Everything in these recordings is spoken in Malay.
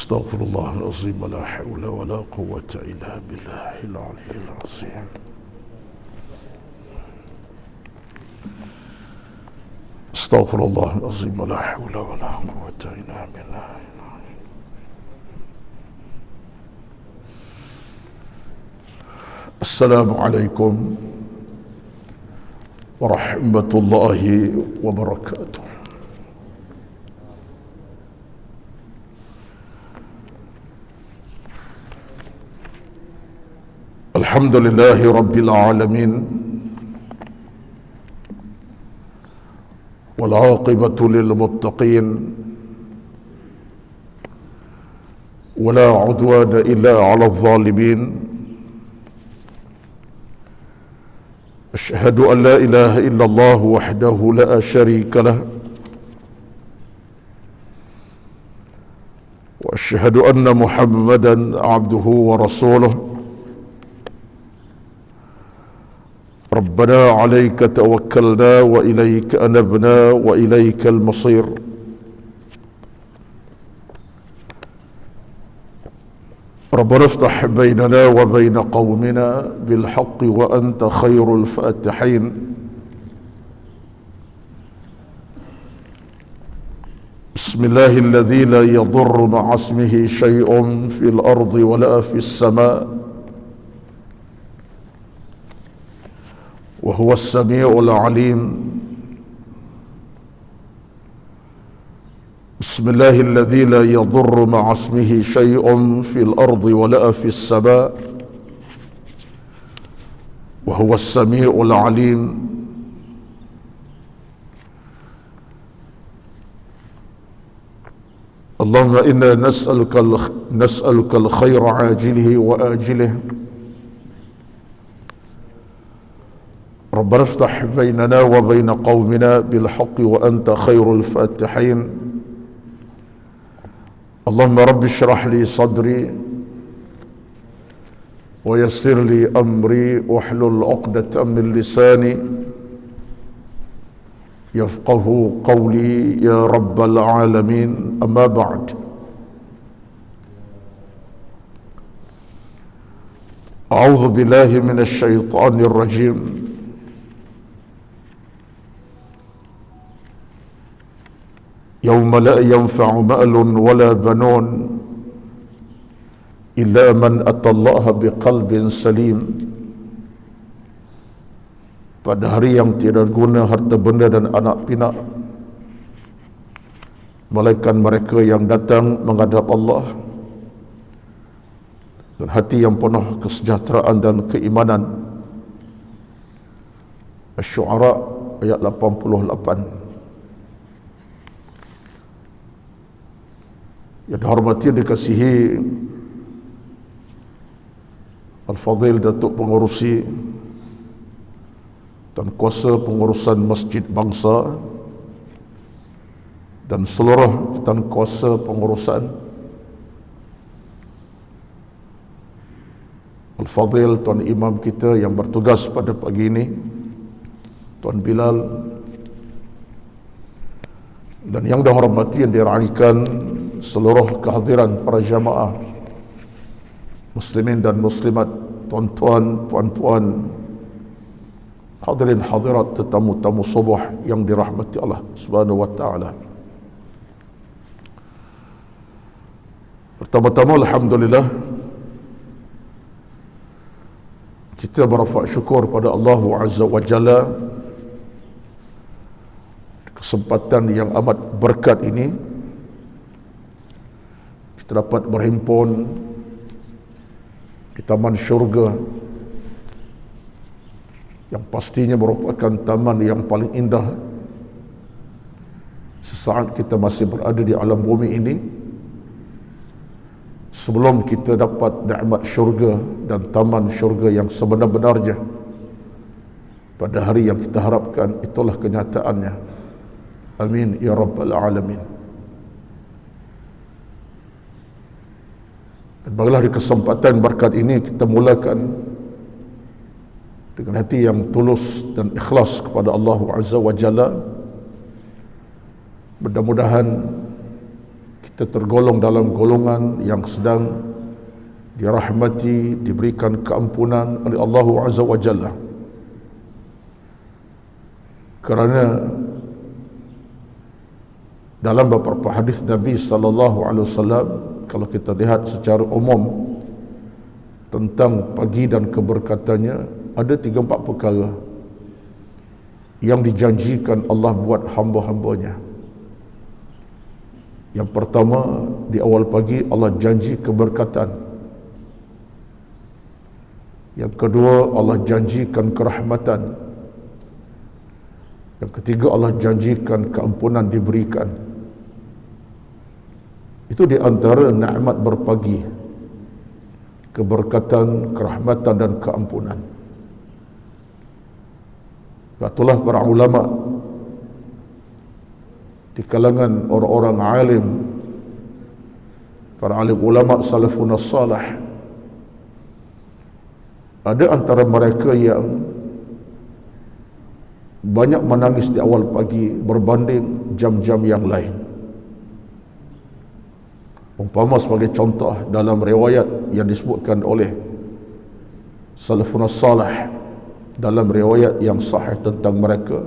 Astaghfirullahalazim, la haula wa la quwwata illa billahil aliyyil azim. Astaghfirullahalazim, la haula wa la quwwata illa billah. Assalamualaikum warahmatullahi wabarakatuh. Alhamdulillahi rabbil alamin, wal aqibatu lil muttaqin, wala udwana illa 'alal zalimin. Asyhadu an la ilaha illallah wahdahu la syarika lah, wa asyhadu anna Muhammadan 'abduhu wa rasuluh. Rabbana 'alaika tawakkalna wa ilaika anabna wa ilaikal masir. Rabbana iftah bainana wa bain qaumina bil haqqi wa anta khairul fatihin. Bismillahilladzi la yadurru ma'a ismihi syai'un fil ardi wa la fis sama'. وهو السميع العليم. بسم الله الذي لا يضر مع اسمه شيء في الأرض ولا في السماء وهو السميع العليم. اللهم إنا نسألك الخير عاجله وآجله. ربنا افتح بيننا وبين قومنا بالحق وأنت خير الفاتحين. اللهم رب اشرح لي صدري ويسر لي أمري واحلل عقدة من لساني يفقه قولي يا رب العالمين. أما بعد، أعوذ بالله من الشيطان الرجيم. يوم لا ينفع مال ولا بنون إلا من أتى الله بقلب سليم. Pada hari yang tidak guna harta benda dan anak pinak, melainkan mereka yang datang menghadap Allah dan hati yang penuh kesejahteraan dan keimanan. Asy-Syu'ara ayat 88. Yang dihormati dan dikasihi Al-Fadhil Datuk Pengurusi dan Kuasa Pengurusan Masjid Bangsa dan seluruh dan kuasa pengurusan, Al-Fadhil Tuan Imam kita yang bertugas pada pagi ini, Tuan Bilal, dan yang dihormati yang diraikan seluruh kehadiran para jamaah muslimin dan muslimat, tuan-tuan, puan-puan, hadirin hadirat, tetamu-tamu subuh yang dirahmati Allah Subhanahu wa taala. Pertama-tama alhamdulillah kita berafak syukur pada Allah Azza wa Jalla, kesempatan yang amat berkat ini kita dapat berhimpun di taman syurga yang pastinya merupakan taman yang paling indah sesaat kita masih berada di alam bumi ini, sebelum kita dapat nikmat syurga dan taman syurga yang sebenar-benarnya pada hari yang kita harapkan. Itulah kenyataannya. Amin ya rabbal alamin. Dan bagilah di kesempatan berkat ini kita mulakan dengan hati yang tulus dan ikhlas kepada Allah Azza wa Jalla. Mudah-mudahan kita tergolong dalam golongan yang sedang dirahmati, diberikan keampunan oleh Allah Azza wa Jalla. Kerana dalam beberapa hadis Nabi sallallahu alaihi wasallam, kalau kita lihat secara umum tentang pagi dan keberkatannya, ada 3-4 perkara yang dijanjikan Allah buat hamba-hambanya. Yang pertama, di awal pagi Allah janji keberkatan. Yang kedua, Allah janjikan kerahmatan. Yang ketiga, Allah janjikan keampunan diberikan. Itu di antara nikmat berpagi, keberkatan, kerahmatan dan keampunan. Itulah para ulama di kalangan orang-orang alim, para alim ulama salafun salih, ada antara mereka yang banyak menangis di awal pagi berbanding jam-jam yang lain. Umpama sebagai contoh dalam riwayat yang disebutkan oleh salafun salih, dalam riwayat yang sahih tentang mereka,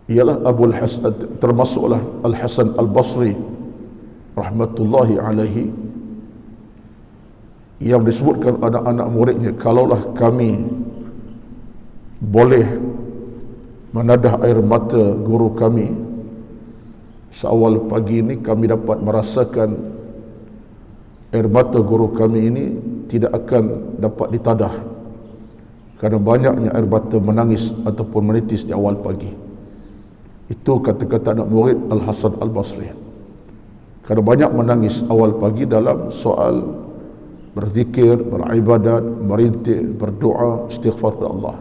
ialah Abu Hasan, termasuklah Al-Hasan Al-Basri rahmatullahi alaihi, yang disebutkan anak-anak muridnya, kalaulah kami boleh menadah air mata guru kami seawal pagi ini, kami dapat merasakan air mata guru kami ini tidak akan dapat ditadah, kerana banyaknya air mata menangis ataupun menitis di awal pagi. Itu kata-kata anak murid Al-Hasan Al-Basri. Kerana banyak menangis awal pagi dalam soal berzikir, beribadat, merintih, berdoa, istighfar kepada Allah.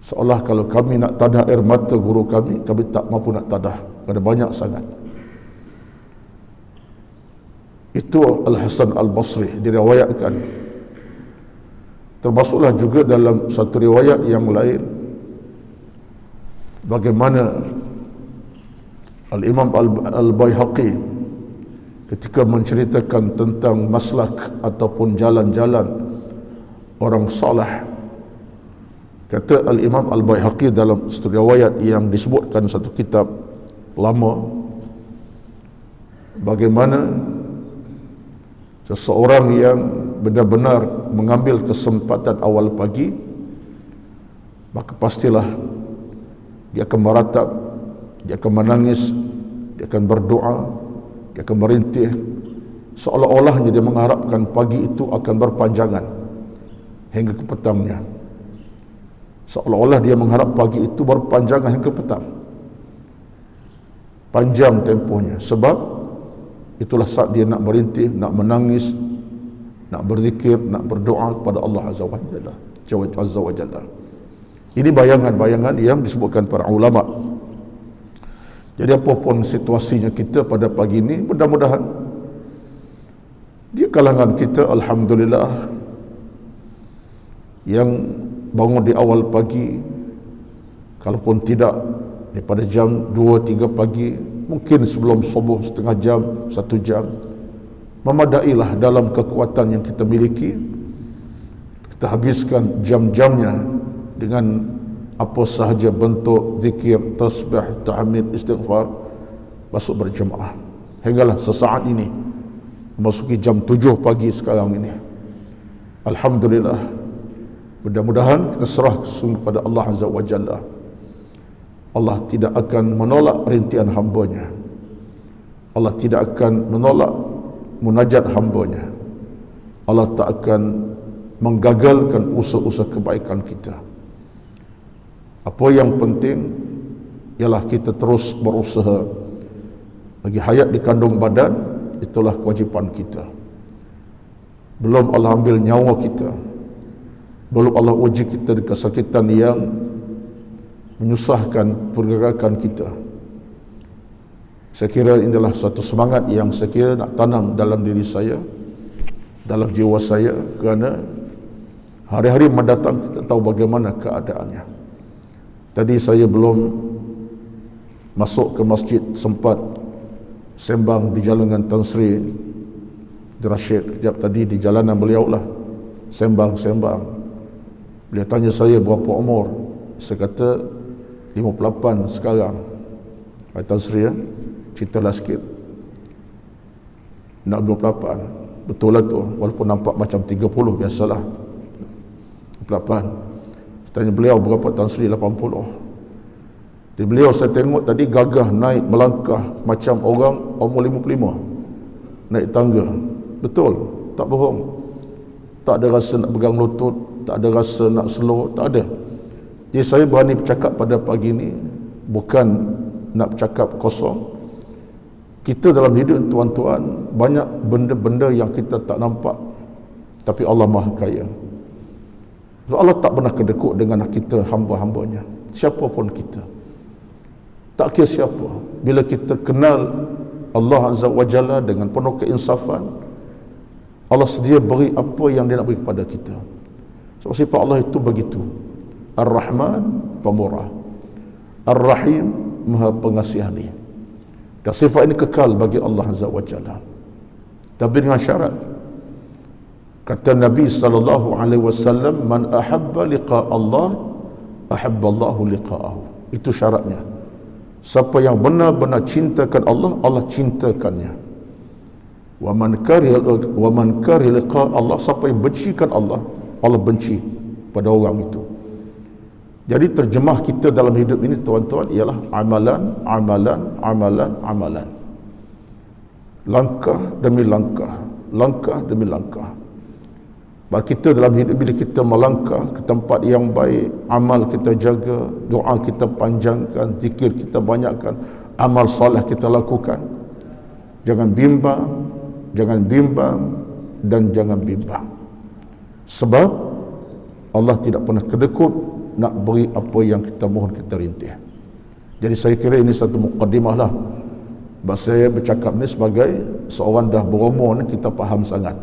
Seolah kalau kami nak tadah air mata guru kami tak mampu nak tadah, kerana banyak sangat. Itu Al-Hasan Al-Basri diriwayatkan. Termasuklah juga dalam satu riwayat yang lain, bagaimana Al-Imam Al-Baihaqi ketika menceritakan tentang maslak ataupun jalan-jalan orang salih, kata Al-Imam Al-Baihaqi dalam satu riwayat yang disebutkan satu kitab lama, bagaimana seseorang yang benar-benar mengambil kesempatan awal pagi, maka pastilah dia akan meratap, dia akan menangis, dia akan berdoa, dia akan merintih, seolah-olahnya dia mengharapkan pagi itu akan berpanjangan hingga ke petangnya. Seolah-olah dia mengharap pagi itu berpanjangan hingga petang, panjang tempohnya, sebab itulah saat dia nak merintih, nak menangis, nak berzikir, nak berdoa kepada Allah Azza wa Jalla. Ini bayangan-bayangan yang disebutkan para ulama. Jadi apapun situasinya kita pada pagi ini, mudah-mudahan di kalangan kita, alhamdulillah, yang bangun di awal pagi, kalaupun tidak daripada jam 2-3 pagi, mungkin sebelum subuh setengah jam, 1 jam, memadailah dalam kekuatan yang kita miliki. Kita habiskan jam-jamnya dengan apa sahaja bentuk zikir, tasbih, tahmid, istighfar, masuk berjemaah hinggalah sesaat ini memasuki jam 7 pagi sekarang ini. Alhamdulillah, mudah-mudahan kita serah sungguh pada Allah Azza wa Jalla. Allah tidak akan menolak rintihan hambanya, Allah tidak akan menolak munajat hambanya, Allah tak akan menggagalkan usaha-usaha kebaikan kita. Apa yang penting ialah kita terus berusaha. Lagi hayat di kandung badan, itulah kewajipan kita. Belum Allah ambil nyawa kita, belum Allah uji kita di kesakitan yang menyusahkan pergerakan kita. Saya kira inilah satu semangat yang saya kira nak tanam dalam diri saya, dalam jiwa saya, kerana hari-hari mendatang kita tahu bagaimana keadaannya. Tadi saya belum masuk ke masjid, sempat sembang di jalan Tan Sri Rashid kejap tadi di jalanan beliau lah, sembang. Beliau tanya saya berapa umur, saya kata 58 sekarang. Tan Sri ceritalah sikit. Nak 28, betul lah tu, walaupun nampak macam 30 biasalah. 28. Saya tanya beliau berapa, Tan Sri 80. Di beliau saya tengok tadi gagah naik melangkah macam orang umur 55 naik tangga. Betul, tak bohong. Tak ada rasa nak pegang lutut, tak ada rasa nak slow, tak ada. Jadi saya berani bercakap pada pagi ni, bukan nak bercakap kosong. Kita dalam hidup tuan-tuan, banyak benda-benda yang kita tak nampak, tapi Allah Maha Kaya. Allah tak pernah kedekut dengan kita, hamba-hambanya, siapapun kita, tak kira siapa. Bila kita kenal Allah Azza wa Jalla dengan penuh keinsafan, Allah sedia beri apa yang dia nak beri kepada kita. Sebab sifat Allah itu begitu. Ar-Rahman, pemurah. Ar-Rahim, maha pengasihani. Dan sifat ini kekal bagi Allah Azza wa Jalla, tapi dengan syarat. Kata Nabi SAW, man ahabba liqa Allah, ahabba Allahu liqa'ahu. Itu syaratnya. Siapa yang benar-benar cintakan Allah, Allah cintakannya. Wa man kariha liqa Allah, siapa yang bencikan Allah, Allah benci pada orang itu. Jadi terjemah kita dalam hidup ini tuan-tuan ialah amalan. Langkah demi langkah, langkah demi langkah. Bahawa kita dalam hidup, bila kita melangkah ke tempat yang baik, amal kita jaga, doa kita panjangkan, zikir kita banyakkan, amal soleh kita lakukan. Jangan bimbang, dan jangan bimbang. Sebab Allah tidak pernah kedekut nak beri apa yang kita mohon, kita rintih. Jadi saya kira ini satu muqaddimah lah. Sebab saya bercakap ni sebagai seorang dah berumur ni, kita faham sangat.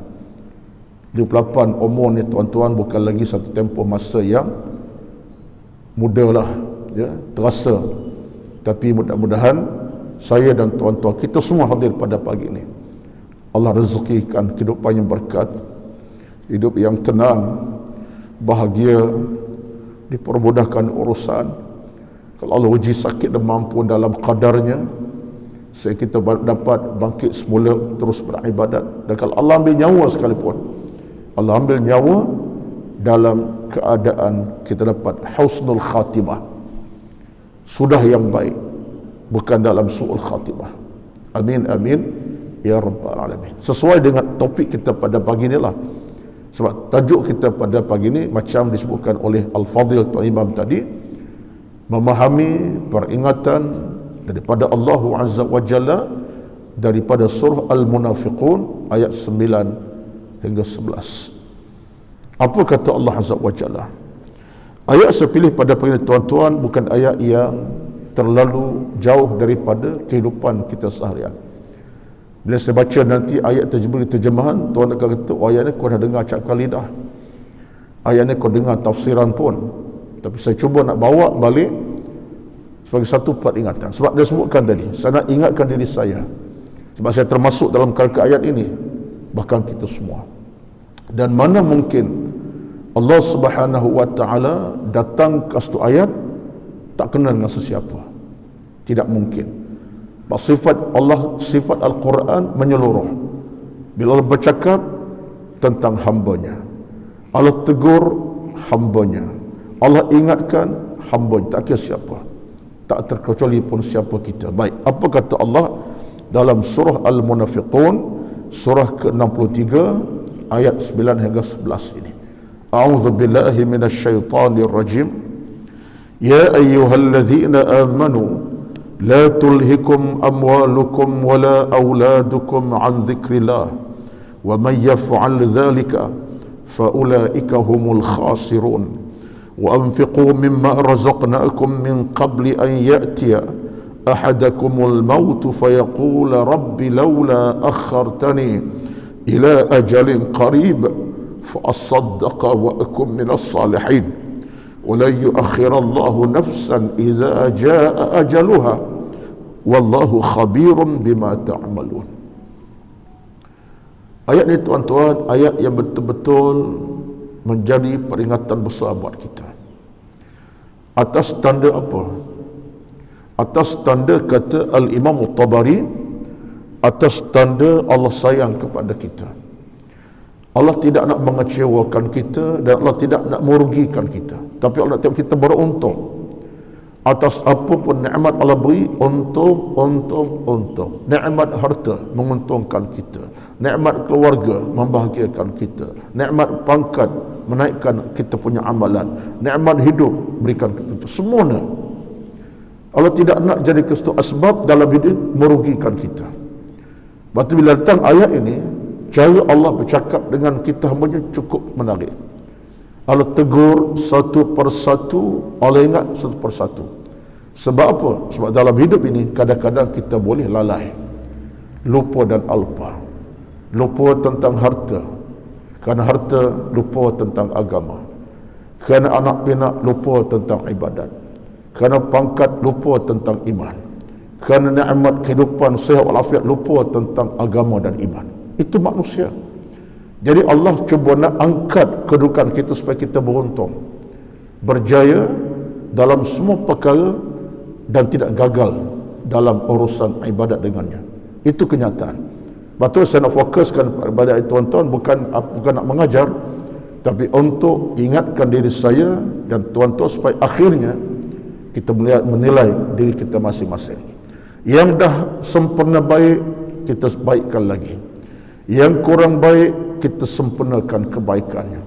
28 umur ni tuan-tuan bukan lagi satu tempoh masa yang muda lah, ya, terasa. Tapi mudah-mudahan saya dan tuan-tuan kita semua hadir pada pagi ni, Allah rezekikan kehidupan yang berkat, hidup yang tenang, bahagia, dipermudahkan urusan. Kalau Allah uji sakit demam pun dalam qadarnya, sehingga kita dapat bangkit semula terus beribadat. Dan kalau Allah ambil nyawa sekalipun, Allah ambil nyawa dalam keadaan kita dapat husnul khatimah, sudah yang baik, bukan dalam su'ul khatimah. Amin amin ya rabbal alamin. Sesuai dengan topik kita pada pagi ni lah. Sebab tajuk kita pada pagi ni macam disebutkan oleh Al-Fadhil Tuan Imam tadi, memahami peringatan daripada Allah Azza wa Jalla daripada surah Al-Munafiqun ayat 9 hingga 11. Apa kata Allah Azza wa Jalla? Ayat saya pilih pada pagi ini tuan-tuan bukan ayat yang terlalu jauh daripada kehidupan kita seharian. Bila saya baca nanti ayat terjemahan, tuan akan kata, oh ayat ni kau dah dengar cakap lidah, ayat ni kau dengar tafsiran pun. Tapi saya cuba nak bawa balik sebagai satu peringatan. Sebab dia sebutkan tadi, saya nak ingatkan diri saya, sebab saya termasuk dalam kerangka ayat ini, bahkan kita semua. Dan mana mungkin Allah Subhanahu wa ta'ala datang ke satu ayat tak kenal dengan sesiapa? Tidak mungkin. Sifat Allah, sifat Al-Quran menyeluruh. Bila Allah bercakap tentang hambanya, Allah tegur hambanya, Allah ingatkan hambanya, tak kira siapa, tak terkecuali pun siapa kita. Baik, apa kata Allah dalam surah Al-Munafiqun, surah ke-63 ayat 9 hingga 11 ini. A'udzu billahi minasyaitonir rajim. Ya ayyuhalladzina amanu la tulhikum amwalukum wala auladukum an dzikrillah wa man yaf'al dzalika fa ulaika humul khasirun wa anfiqu mimma razaqnakum min qabli an ya'tiya ahadakumul maut fayaqula rabbi laula akhartani ila ajalin qarib fa asaddaqa wa akum minas salihin ولن يؤخر الله نفسا إذا جاء أجلها wallahu khabirun bima ta'malun. Ayat ni tuan-tuan, ayat yang betul-betul menjadi peringatan besar buat kita. Atas tanda apa? Atas tanda, kata Al-Imam At-Tabari, atas tanda Allah sayang kepada kita. Allah tidak nak mengecewakan kita dan Allah tidak nak merugikan kita, tapi Allah nak tengok kita beruntung. Atas apa pun nikmat Allah beri, untung. Nikmat harta menguntungkan kita, nikmat keluarga membahagiakan kita, nikmat pangkat menaikkan kita punya amalan, nikmat hidup berikan kita. Semuanya Allah tidak nak jadi satu asbab dalam hidup merugikan kita. Lepas tu bila datang ayat ini, cara Allah bercakap dengan kita hambanya cukup menarik. Allah tegur satu persatu, Allah ingat satu persatu. Sebab apa? Sebab dalam hidup ini kadang-kadang kita boleh lalai, lupa dan alpa. Lupa tentang harta, kerana harta lupa tentang agama. Kerana anak pinak lupa tentang ibadat. Kerana pangkat lupa tentang iman. Kerana nikmat kehidupan sihat walafiat lupa tentang agama dan iman. Itu manusia. Jadi Allah cuba nak angkat kedudukan kita supaya kita beruntung, berjaya dalam semua perkara dan tidak gagal dalam urusan ibadat dengannya. Itu kenyataan. Betul, saya nak fokuskan pada tuan-tuan bukan nak mengajar, tapi untuk ingatkan diri saya dan tuan-tuan supaya akhirnya kita menilai diri kita masing-masing. Yang dah sempurna baik, kita baikkan lagi. Yang kurang baik, kita sempurnakan kebaikannya.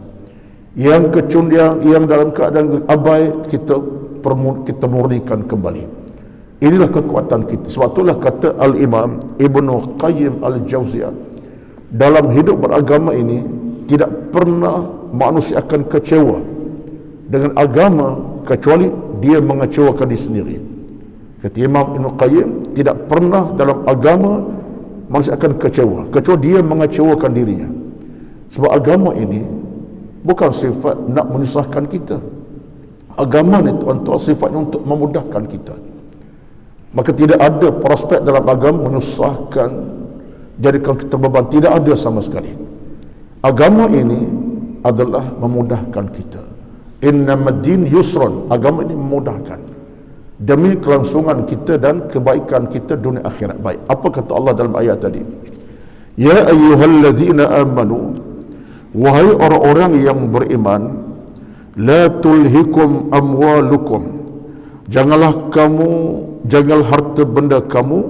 Yang kecundiang, yang dalam keadaan abai, kita murnikan kembali. Inilah kekuatan kita. Sebab itulah kata Al-Imam Ibnu Qayyim Al-Jauziyah, dalam hidup beragama ini tidak pernah manusia akan kecewa dengan agama kecuali dia mengecewakan diri sendiri. Kata Imam Ibnu Qayyim, tidak pernah dalam agama manusia akan kecewa kecuali dia mengecewakan dirinya. Sebab agama ini bukan sifat nak menyusahkan kita. Agama ni tuan-tuan sifatnya untuk memudahkan kita. Maka tidak ada prospek dalam agama menyusahkan, jadikan kita beban. Tidak ada sama sekali. Agama ini adalah memudahkan kita. Innamad din yusrun. Agama ini memudahkan demi kelangsungan kita dan kebaikan kita dunia akhirat. Baik, apa kata Allah dalam ayat tadi? Ya ayyuhallazina amanu, wahai orang-orang yang beriman, la tulhikum amwalukum, janganlah harta benda kamu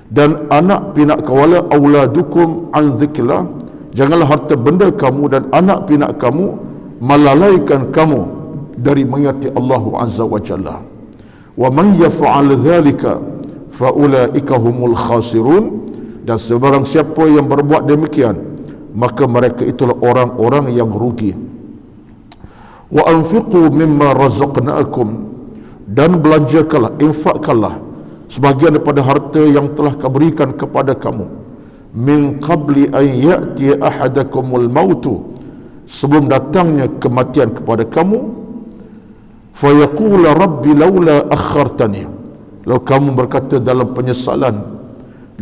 dan anak pinak kamu, auladukum an dzikrillah, janganlah harta benda kamu dan anak pinak kamu melalaikan kamu dari mengingati Allah Azza wa Jalla. Wa man yaf'al dzalika fa ulaika humul khasirun, dan sebarang siapa yang berbuat demikian maka mereka itulah orang-orang yang rugi. Wa anfiqu mimma razaqnakum, dan belanjakanlah, infakkanlah sebagian daripada harta yang telah kuberikan kepada kamu, min qabli an ya'ti ahadakumul mautu, sebelum datangnya kematian kepada kamu, fayaqula rabbi laula akhartani, lalu kamu berkata dalam penyesalan,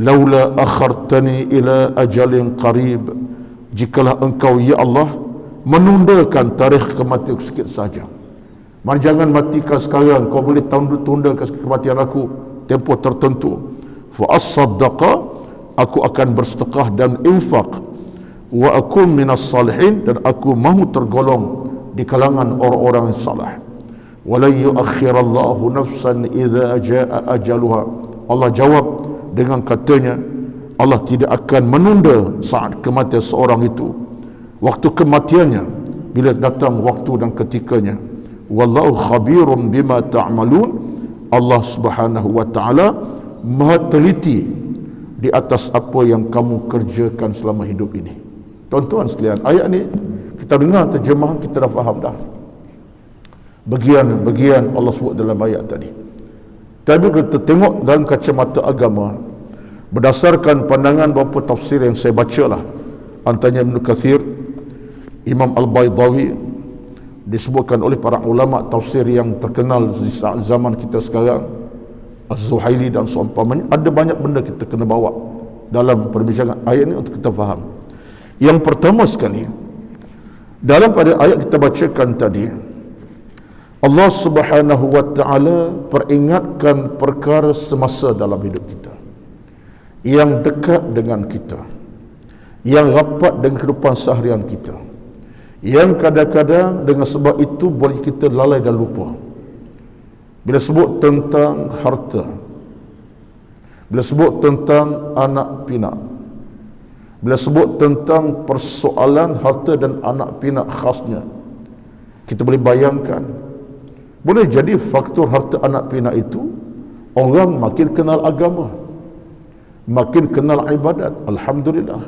laula akhartani ila ajalin qarib, jikalah engkau ya Allah menundakan tarikh kematian sikit saja. Mari jangan matikan sekarang, kau boleh tundakan kematian aku tempoh tertentu. Fa as-saddaqa, aku akan bersedekah dan infak. Wa akum minas salihin, dan aku mahu tergolong di kalangan orang-orang yang saleh. Wa la yu'akhirallahu nafsan idza jaa ajaluha. Allah jawab dengan katanya, Allah tidak akan menunda saat kematian seorang itu, waktu kematiannya, bila datang waktu dan ketikanya. Wallahu khabirun bima ta'malun, Allah Subhanahu wa taala maha teliti di atas apa yang kamu kerjakan selama hidup ini. Tuan-tuan sekalian, ayat ni kita dengar terjemahan, kita dah faham dah bagian-bagian Allah sebut dalam ayat tadi. Tapi kita tengok dalam kacamata agama, berdasarkan pandangan beberapa tafsir yang saya bacalah, antaranya Ibn Kathir, Imam Al-Baydawi, disebutkan oleh para ulama tafsir yang terkenal di zaman kita sekarang, Az-Zuhaili dan seumpamanya. Ada banyak benda kita kena bawa dalam perbincangan ayat ini untuk kita faham. Yang pertama sekali, dalam pada ayat kita bacakan tadi, Allah Subhanahu wa ta'ala peringatkan perkara semasa dalam hidup kita yang dekat dengan kita, yang rapat dengan kehidupan seharian kita, yang kadang-kadang dengan sebab itu boleh kita lalai dan lupa. Bila sebut tentang harta, bila sebut tentang anak pinak, bila sebut tentang persoalan harta dan anak pinak khasnya, kita boleh bayangkan, boleh jadi faktor harta anak pinak itu orang makin kenal agama, makin kenal ibadat. Alhamdulillah.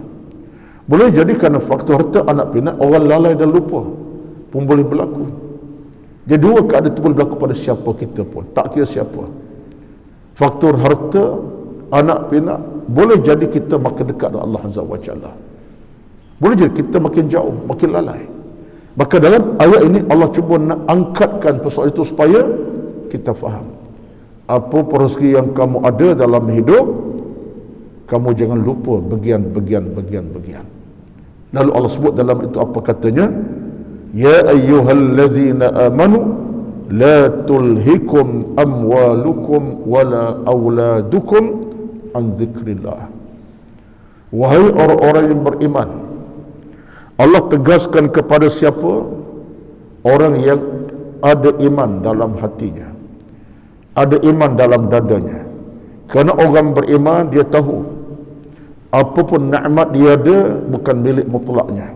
Boleh jadi kerana faktor harta anak pinak orang lalai dan lupa pun boleh berlaku. Jadi dua keadaan itu boleh berlaku pada siapa kita pun, tak kira siapa. Faktor harta anak pinak boleh jadi kita makin dekat dengan Allah Azza wa Jalla, boleh jadi kita makin jauh, makin lalai. Maka dalam ayat ini Allah cuba nak angkatkan persoalan itu supaya kita faham apa rezeki yang kamu ada dalam hidup, kamu jangan lupa bagian. Lalu Allah sebut dalam itu apa katanya? Ya ayyuhallazina amanu la tulhikum amwalukum wala auladukum an dzikrillah. Wahai orang-orang yang beriman, Allah tegaskan kepada siapa? Orang yang ada iman dalam hatinya, ada iman dalam dadanya. Kerana orang beriman dia tahu apapun nikmat dia ada bukan milik mutlaknya.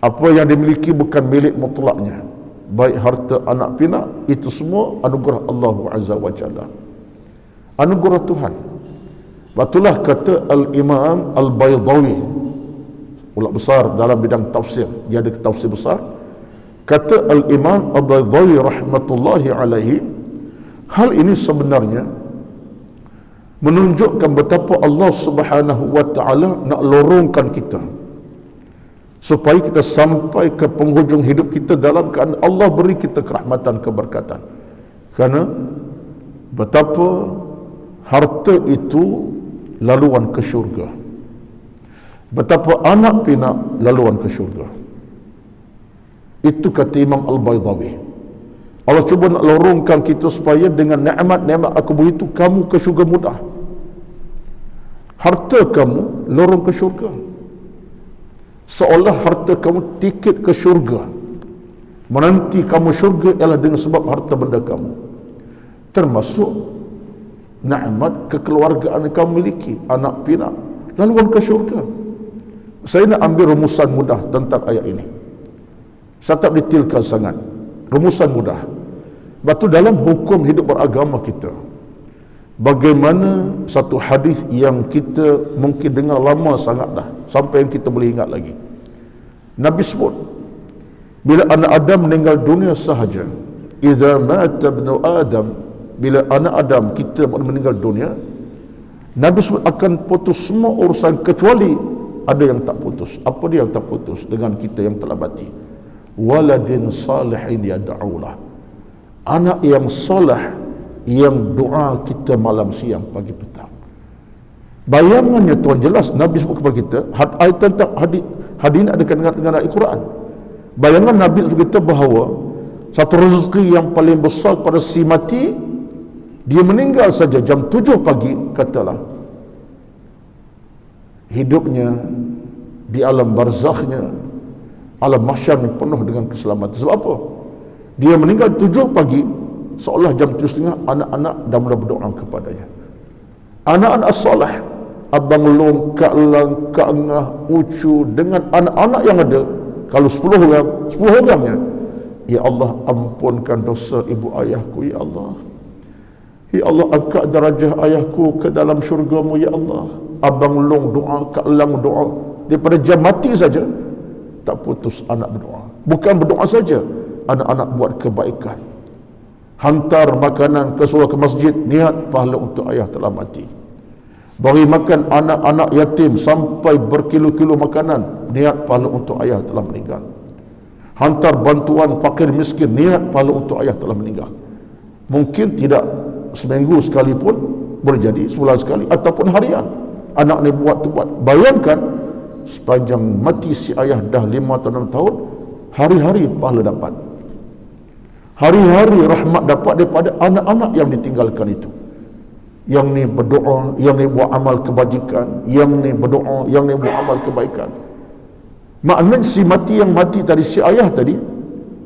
Apa yang dimiliki bukan milik mutlaknya. Baik harta, anak pinak, itu semua anugerah Allah Azza wa Jalla, anugerah Tuhan. Batulah kata Al-Imam Al-Baydawi, ulama besar dalam bidang tafsir, dia ada tafsir besar. Kata Al-Imam Al-Baydawi rahmatullahi alaihi, hal ini sebenarnya menunjukkan betapa Allah Subhanahu wa ta'ala nak lorongkan kita supaya kita sampai ke penghujung hidup kita dalam keadaan Allah beri kita kerahmatan, keberkatan. Kerana betapa harta itu laluan ke syurga, betapa anak pinak laluan ke syurga. Itu kata Imam Al-Baydawi. Allah cuba nak lorongkan kita supaya dengan nikmat-nikmat aku beri itu kamu ke syurga mudah. Harta kamu lorong ke syurga, seolah harta kamu tiket ke syurga. Menanti kamu syurga ialah dengan sebab harta benda kamu, termasuk nikmat kekeluargaan yang kamu miliki, anak pinak, laluan ke syurga. Saya nak ambil rumusan mudah tentang ayat ini. Saya tak detailkan sangat, rumusan mudah. Batu dalam hukum hidup beragama kita, bagaimana satu hadis yang kita mungkin dengar lama sangat dah, sampai yang kita boleh ingat lagi. Nabi sebut, bila anak Adam meninggal dunia sahaja, idza mata ibnu Adam, bila anak Adam kita meninggal dunia, Nabi sebut akan putus semua urusan kecuali ada yang tak putus. Apa dia yang tak putus dengan kita yang telah mati? Waladin salihin yad'ulah, anak yang soleh yang doa kita malam siang pagi petang. Bayangannya tuan jelas Nabi sebut kepada kita ayat tentang hadis ini ada kaitan dengan ayat Quran. Bayangan Nabi sebut kita bahawa satu rezeki yang paling besar pada si mati, dia meninggal saja jam 7 pagi, katalah hidupnya di alam barzakhnya, alam mahsyar yang penuh dengan keselamatan. Sebab apa? Dia meninggal 7 pagi, seolah jam 7.30 anak-anak dah mula berdoa kepadanya. Anak-anak soleh, abang long, kak lang, kak ngah, ucu, dengan anak-anak yang ada, kalau 10 orang, 10 orangnya, ya Allah ampunkan dosa ibu ayahku, ya Allah. Ya Allah angkat darajah ayahku ke dalam syurgamu, ya Allah. Abang long doa, kak lang doa, daripada jam mati saja tak putus anak berdoa. Bukan berdoa saja, anak-anak buat kebaikan, hantar makanan ke surau ke masjid, niat pahala untuk ayah telah mati. Beri makan anak-anak yatim sampai berkilo-kilo makanan, niat pahala untuk ayah telah meninggal. Hantar bantuan fakir miskin, niat pahala untuk ayah telah meninggal. Mungkin tidak seminggu sekali pun boleh jadi, sebulan sekali ataupun harian. Anak ni buat tu buat. Bayangkan sepanjang mati si ayah dah 5 atau 6 tahun, hari-hari pahala dapat. Hari-hari rahmat dapat daripada anak-anak yang ditinggalkan itu. Yang ni berdoa, yang ni buat amal kebajikan, yang ni berdoa, yang ni buat amal kebaikan. Maknanya si mati yang mati tadi, si ayah tadi,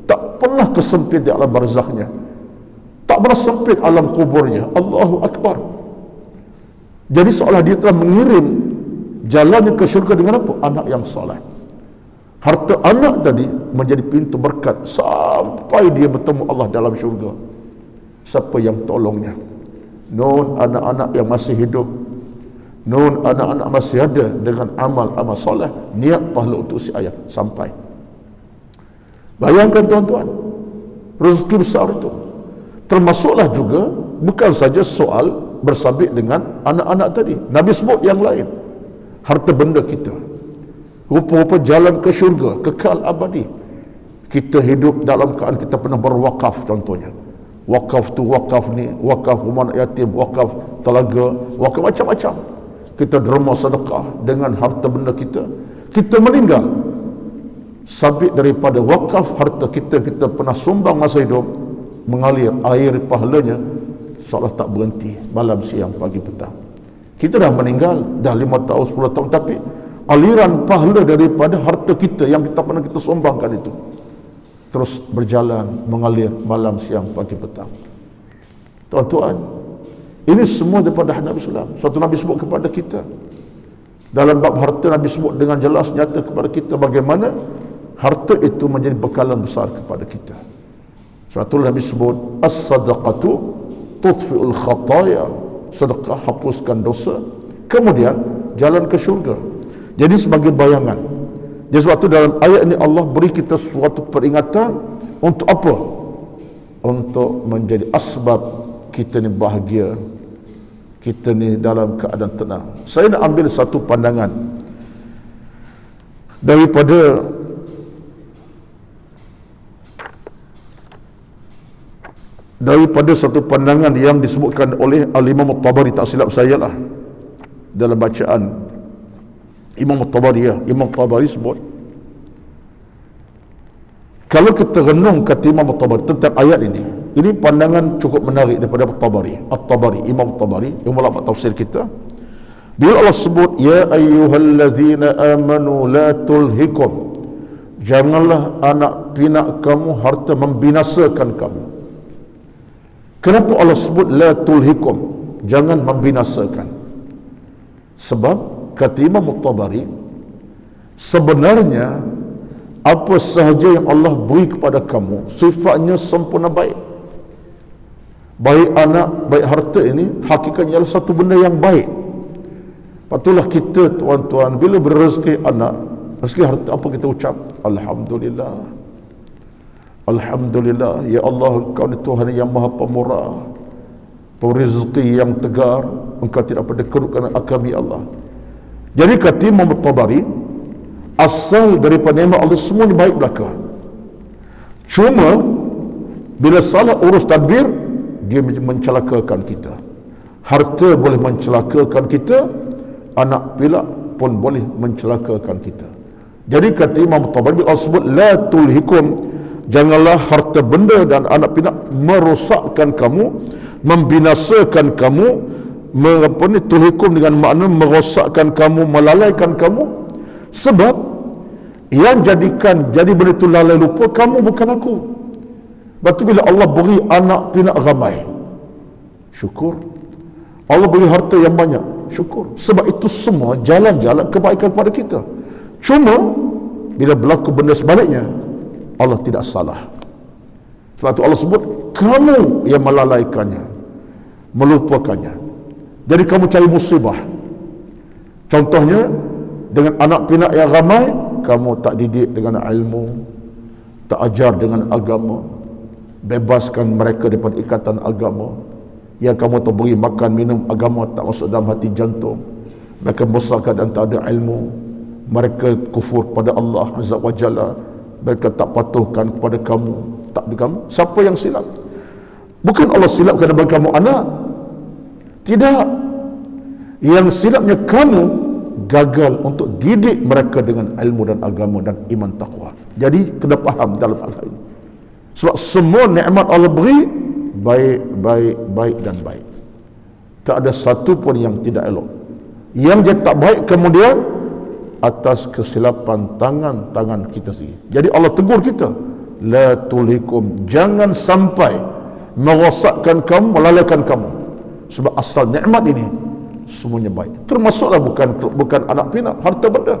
tak pernah kesempit di alam barzakhnya, tak pernah sempit alam kuburnya. Allahu Akbar. Jadi seolah dia telah mengirim jalannya ke syurga dengan apa? Anak yang soleh. Harta anak tadi menjadi pintu berkat sampai dia bertemu Allah dalam syurga. Siapa yang tolongnya? Nun anak-anak yang masih hidup, nun anak-anak masih ada dengan amal-amal soleh, niat pahala untuk si ayah sampai. Bayangkan tuan-tuan, rezeki besar itu. Termasuklah juga bukan saja soal bersabit dengan anak-anak tadi. Nabi sebut yang lain, harta benda kita, rupa-rupa jalan ke syurga, kekal abadi. Kita hidup dalam keadaan kita pernah berwakaf. Contohnya wakaf tu, wakaf ni, wakaf rumah anak yatim, wakaf telaga, wakaf macam-macam. Kita derma sedekah dengan harta benda kita. Kita meninggal, sabit daripada wakaf harta kita pernah sumbang masa hidup, mengalir air pahalanya seolah tak berhenti, malam, siang, pagi, petang. Kita dah meninggal dah 5 tahun, 10 tahun, tapi aliran pahala daripada harta kita yang kita pernah kita sumbangkan itu terus berjalan, mengalir malam, siang, pagi, petang. Tuan-tuan, ini semua daripada Nabi SAW. Suatu Nabi sebut kepada kita dalam bab harta, Nabi sebut dengan jelas nyata kepada kita bagaimana harta itu menjadi bekalan besar kepada kita. Suatu Nabi sebut as-sadaqatu tudfi'ul khataya, sedekah hapuskan dosa, kemudian jalan ke syurga. Jadi sebagai bayangan, jadi sebab itu dalam ayat ini Allah beri kita suatu peringatan untuk apa? Untuk menjadi asbab kita ni bahagia, kita ni dalam keadaan tenang. Saya nak ambil satu pandangan daripada satu pandangan yang disebutkan oleh Al-Imam At-Tabari, tak silap saya lah, dalam bacaan Imam At-Tabari, ya. Imam At-Tabari sebut, kalau kita renung kata Imam At-Tabari tentang ayat ini pandangan cukup menarik daripada At-Tabari, Imam At-Tabari, yang ulama tafsir kita. Bila Allah sebut ya ayyuhallazina amanu la tulhikum, janganlah anak pinak kamu harta membinasakan kamu. Kenapa Allah sebut la tulhikum, jangan membinasakan? Sebab kata Imam At-Tabari, sebenarnya apa sahaja yang Allah beri kepada kamu sifatnya sempurna baik. Baik anak, baik harta ini hakikatnya adalah satu benda yang baik. Patulah kita tuan-tuan bila berrezeki anak, rezeki harta, apa kita ucap? Alhamdulillah. Alhamdulillah, ya Allah, Engkau ni Tuhan yang Maha Pemurah, pemberi rezeki yang tegar, Engkau tidak pernah kerukan kami, Allah. Jadi kata Imam At-Tabari, asal daripada nikmat Allah semua ni baik belaka. Cuma bila salah urus tadbir, dia mencelakakan kita. Harta boleh mencelakakan kita, anak pilak pun boleh mencelakakan kita. Jadi kata Imam At-Tabari, bila Allah sebut la tulhikum, janganlah harta benda dan anak pinak merosakkan kamu, membinasakan kamu, tulhikum dengan makna merosakkan kamu, melalaikan kamu. Sebab yang jadikan jadi benda itu lalai lupa kamu, bukan aku. Lepas tu bila Allah beri anak pinak ramai, syukur. Allah beri harta yang banyak, syukur. Sebab itu semua jalan-jalan kebaikan kepada kita. Cuma bila berlaku benda sebaliknya, Allah tidak salah. Sebab itu Allah sebut kamu yang melalaikannya, melupakannya. Jadi kamu cari musibah. Contohnya dengan anak pinak yang ramai, kamu tak didik dengan ilmu, tak ajar dengan agama, bebaskan mereka daripada ikatan agama. Yang kamu tak beri makan minum agama tak masuk dalam hati jantung, mereka besar dan tak ada ilmu, mereka kufur pada Allah Azza wa Jalla, mereka tak patuhkan kepada kamu, tak ada kamu. Siapa yang silap? Bukan Allah silapkan bagi kamu anak. Tidak. Yang silapnya kamu gagal untuk didik mereka dengan ilmu dan agama dan iman taqwa. Jadi kena faham dalam hal ini. Sebab semua nikmat Allah beri baik dan baik. Tak ada satu pun yang tidak elok. Yang dia tak baik kemudian atas kesilapan tangan-tangan kita sendiri. Jadi Allah tegur kita, la tulhikum, jangan sampai merosakkan kamu, melalaikan kamu. Sebab asal nikmat ini semuanya baik. Termasuklah bukan anak pinak, harta benda.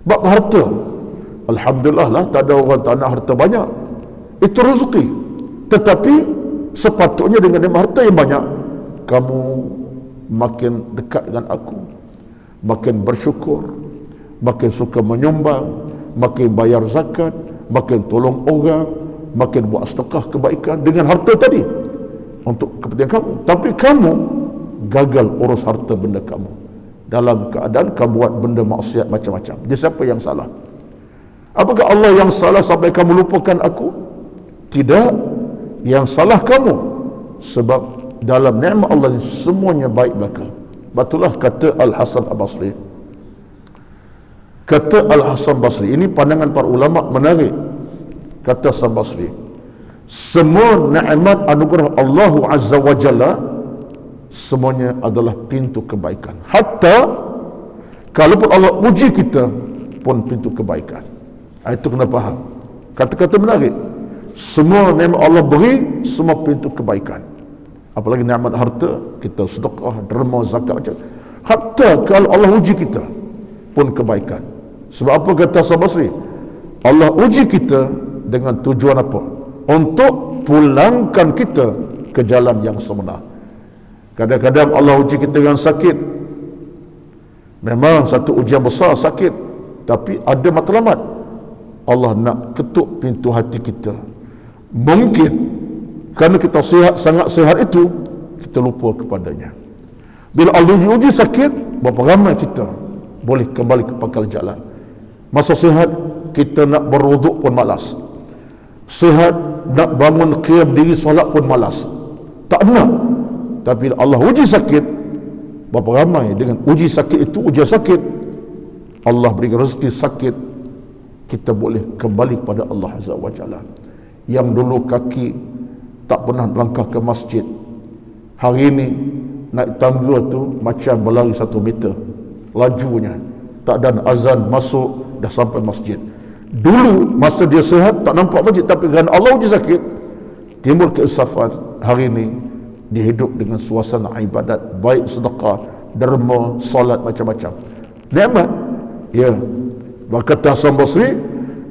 Bab harta, alhamdulillah lah, tak ada orang tak nak harta banyak. Itu rezeki. Tetapi sepatutnya dengan harta yang banyak, kamu makin dekat dengan aku, makin bersyukur, makin suka menyumbang, makin bayar zakat, makin tolong orang, makin buat sedekah kebaikan dengan harta tadi untuk kepentingan kamu. Tapi kamu gagal urus harta benda kamu, dalam keadaan kamu buat benda maksiat macam-macam. Dia siapa yang salah? Apakah Allah yang salah sampai kamu lupakan aku? Tidak. Yang salah kamu, sebab dalam nikmat Allah ini semuanya baik belaka. Batulah kata Al-Hasan Al-Basri. Kata Al-Hasan Basri, ini pandangan para ulama menarik. Kata Hasan Basri, semua nikmat anugerah Allah Azza wa Jalla semuanya adalah pintu kebaikan. Hatta kalaupun Allah uji kita pun pintu kebaikan. Itu kena faham. Kata-kata menarik. Semua nikmat Allah beri semua pintu kebaikan. Apalagi nikmat harta, kita sedekah, derma, zakat macam. Hatta kalau Allah uji kita pun kebaikan. Sebab apa kata Hasan Basri? Allah uji kita dengan tujuan apa? Untuk pulangkan kita ke jalan yang sebenar. Kadang-kadang Allah uji kita dengan sakit. Memang satu ujian besar sakit, tapi ada matlamat. Allah nak ketuk pintu hati kita. Mungkin kerana kita sihat, sangat sihat itu, kita lupa kepadanya. Bila Allah uji sakit, berapa ramai kita boleh kembali ke pangkal jalan. Masa sihat, kita nak berwuduk pun malas. Sihat, nak bangun qiyam diri solat pun malas. Tak nak. Tapi Allah uji sakit, berapa ramai dengan uji sakit itu, ujian sakit, Allah beri rezeki sakit, kita boleh kembali kepada Allah Azza wa Jalla. Yang dulu kaki tak pernah langkah ke masjid, hari ini naik tangga tu macam berlari 1 meter lajunya. Tak ada azan masuk dah sampai masjid. Dulu masa dia sihat tak nampak masjid, tapi kerana Allah uji sakit timbul keisafan. Hari ini dia hidup dengan suasana ibadat, baik sedekah, derma, solat, macam-macam nikmat. Ya, berkata Hasan Basri,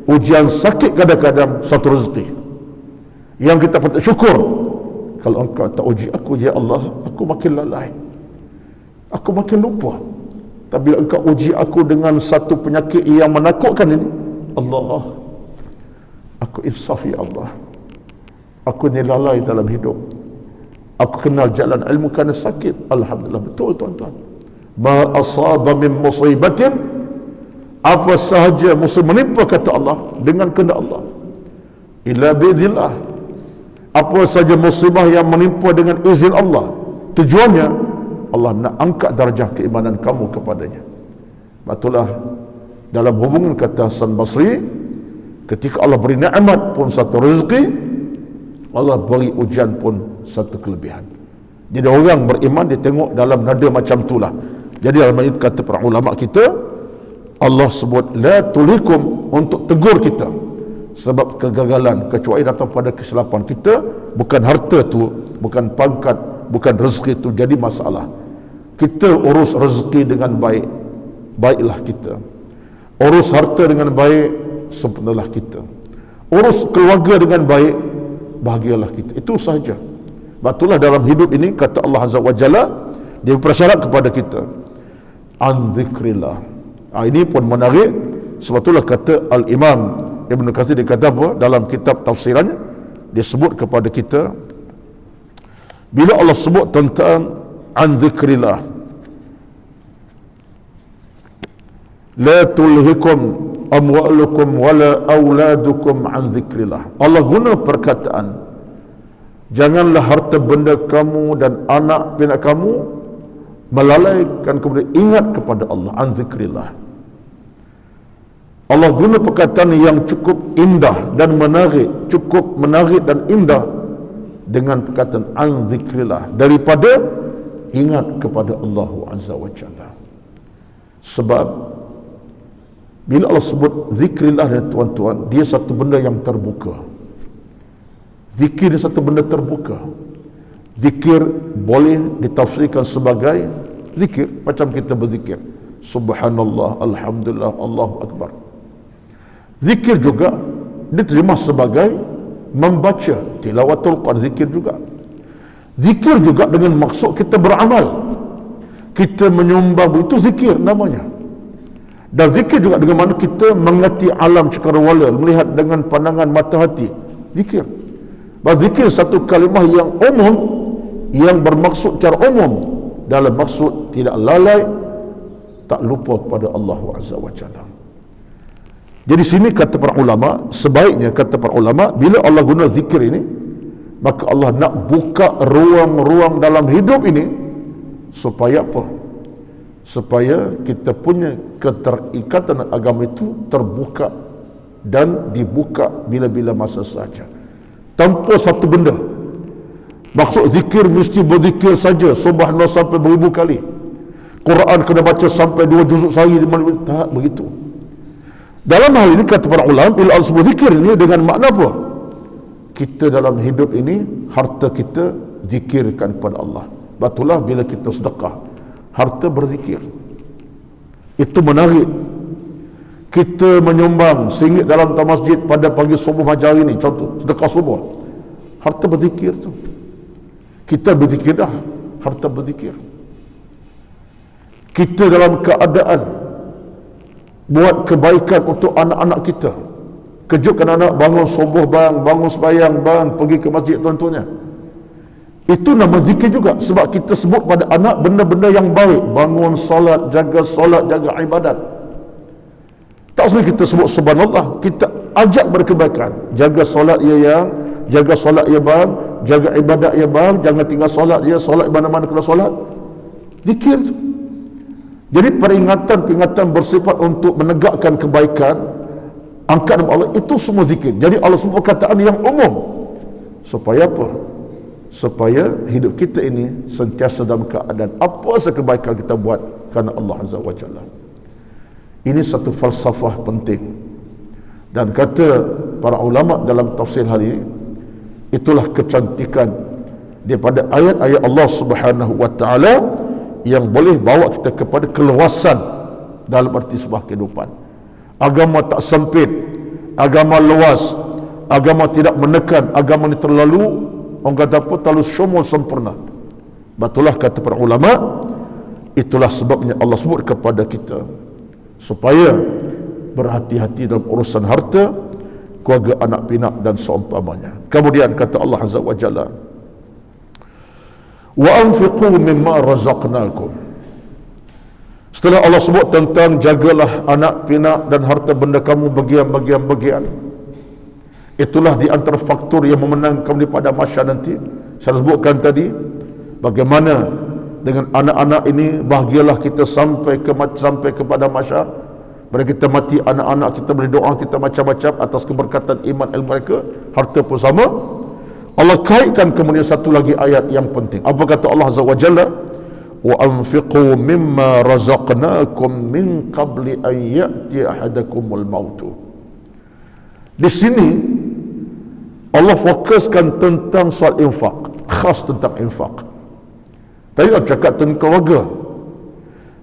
ujian sakit kadang-kadang satu rezeki yang kita patut syukur. Kalau engkau tak uji aku, ya Allah, aku makin lalai, aku makin lupa. Tapi engkau uji aku dengan satu penyakit yang menakutkan ini, Allah, aku insaf ya Allah, aku ni lalai dalam hidup, aku kenal jalan ilmu kerana sakit. Alhamdulillah, betul tuan-tuan. Ma asaba min musibatin, apa sahaja musuh menimpa, kata Allah, dengan kehendak Allah, illa biiznillah. Apa saja musibah yang menimpa dengan izin Allah, tujuannya Allah nak angkat darjah keimanan kamu kepadanya. Batulah dalam hubungan kata Hasan Basri, ketika Allah beri nikmat pun satu rezeki, Allah beri ujian pun satu kelebihan. Jadi orang beriman dia tengok dalam nada macam itulah. Jadi dalam ayat kata para ulama kita, Allah sebut la tulikum, untuk tegur kita. Sebab kegagalan kecuali datang pada kesilapan kita, bukan harta tu, bukan pangkat, bukan rezeki tu jadi masalah. Kita urus rezeki dengan baik, baiklah kita. Urus harta dengan baik, sempurnalah kita. Urus keluarga dengan baik, bahagialah kita. Itu sahaja. Batulah dalam hidup ini, kata Allah Azza wa Jalla, dia bersyarat kepada kita, an zikrillah. Ini pun menarik. Sebab itulah kata Al-Imam Ibn Katsir, dia kata apa dalam kitab tafsirannya, dia sebut kepada kita, bila Allah sebut tentang an zikrillah, la tulhikum amwalukum wala auladukum an zikrillah, Allah guna perkataan Janganlah harta benda kamu dan anak pinak kamu melalaikan kemudian ingat kepada Allah, an zikrillah. Allah guna perkataan yang cukup indah dan menarik, cukup menarik dan indah dengan perkataan an zikrillah, daripada ingat kepada Allah Azza wa Jalla. Sebab bila Allah sebut zikrillah, tuan-tuan, dia satu benda yang terbuka. Zikir dia satu benda terbuka. Zikir boleh ditafsirkan sebagai zikir, macam kita berzikir subhanallah, alhamdulillah, Allahu akbar. Zikir juga diterima sebagai membaca tilawatul Quran, zikir juga. Zikir juga dengan maksud kita beramal, kita menyumbang, itu zikir namanya. Dan zikir juga dengan mana kita mengerti alam cakrawala, melihat dengan pandangan mata hati, zikir. Berzikir satu kalimah yang umum, yang bermaksud secara umum, dalam maksud tidak lalai, tak lupa kepada Allah Azza wa Jalla. Jadi sini kata para ulama, sebaiknya kata para ulama, bila Allah guna zikir ini, maka Allah nak buka ruang-ruang dalam hidup ini supaya apa? Supaya kita punya keterikatan agama itu terbuka dan dibuka bila-bila masa saja, tanpa satu benda. Maksud zikir mesti berzikir saja subhanallah sampai beribu kali, Quran kena baca sampai 2 juzuk sehari, tak begitu. Dalam hal ini kata para ulama, bila Allah sebut zikir ini dengan makna apa? Kita dalam hidup ini, harta kita zikirkan kepada Allah. Batulah bila kita sedekah, harta berzikir, itu menarik. Kita menyumbang RM1 dalam masjid pada pagi subuh macam hari ini, contoh sedekah subuh, harta berzikir tu. Kita berzikir dah, harta berzikir. Kita dalam keadaan buat kebaikan untuk anak-anak kita, kejutkan anak, bangun subuh bang, bangun sembahyang bang, pergi ke masjid tuan-tuannya, itu nama zikir juga. Sebab kita sebut pada anak benda-benda yang baik, bangun solat, jaga ibadat. Tak semua kita sebut subhanallah, kita ajak berkebaikan, jaga solat ya yang, jaga solat ya bang, jaga ibadat ya bang, jangan tinggal solat ya, solat mana-mana kena solat. Zikir tu. Jadi peringatan bersifat untuk menegakkan kebaikan, angkat nama Allah, itu semua zikir. Jadi Allah sebut perkataan yang umum supaya apa? Supaya hidup kita ini sentiasa dalam keadaan apa sahaja kebaikan kita buat kerana Allah Azza wa Jalla. Ini satu falsafah penting. Dan kata para ulama dalam tafsir hal ini, itulah kecantikan daripada ayat-ayat Allah Subhanahu wa taala yang boleh bawa kita kepada keluasan dalam arti sebuah kehidupan. Agama tak sempit, agama luas, agama tidak menekan, agama ini terlalu, orang kata apa, terlalu syumul sempurna. Batulah kata para ulama, itulah sebabnya Allah sebut kepada kita supaya berhati-hati dalam urusan harta, keluarga, anak pinak dan seumpamanya. Kemudian kata Allah Azza wa Jalla, wa anfiqu mimma razaqnakum. Setelah Allah sebut tentang jagalah anak pinak dan harta benda kamu bagian-bagian, itulah di antara faktor yang memenangkan pada masyarakat nanti. Saya sebutkan tadi bagaimana dengan anak-anak ini, bahagialah kita sampai kepada masyarakat. Bila kita mati, anak-anak kita berdoa kita macam-macam atas keberkatan iman ilmu mereka, harta pun sama. Allah kaitkan kemudian satu lagi ayat yang penting. Apa kata Allah Azza wa Jalla? Wa anfiqu mimma razaqnakum min qabli an ya'ti ahadakumul mautu. Di sini Allah fokuskan tentang soal infak, khas tentang infak. Tadi Allah cakap tentang keluarga,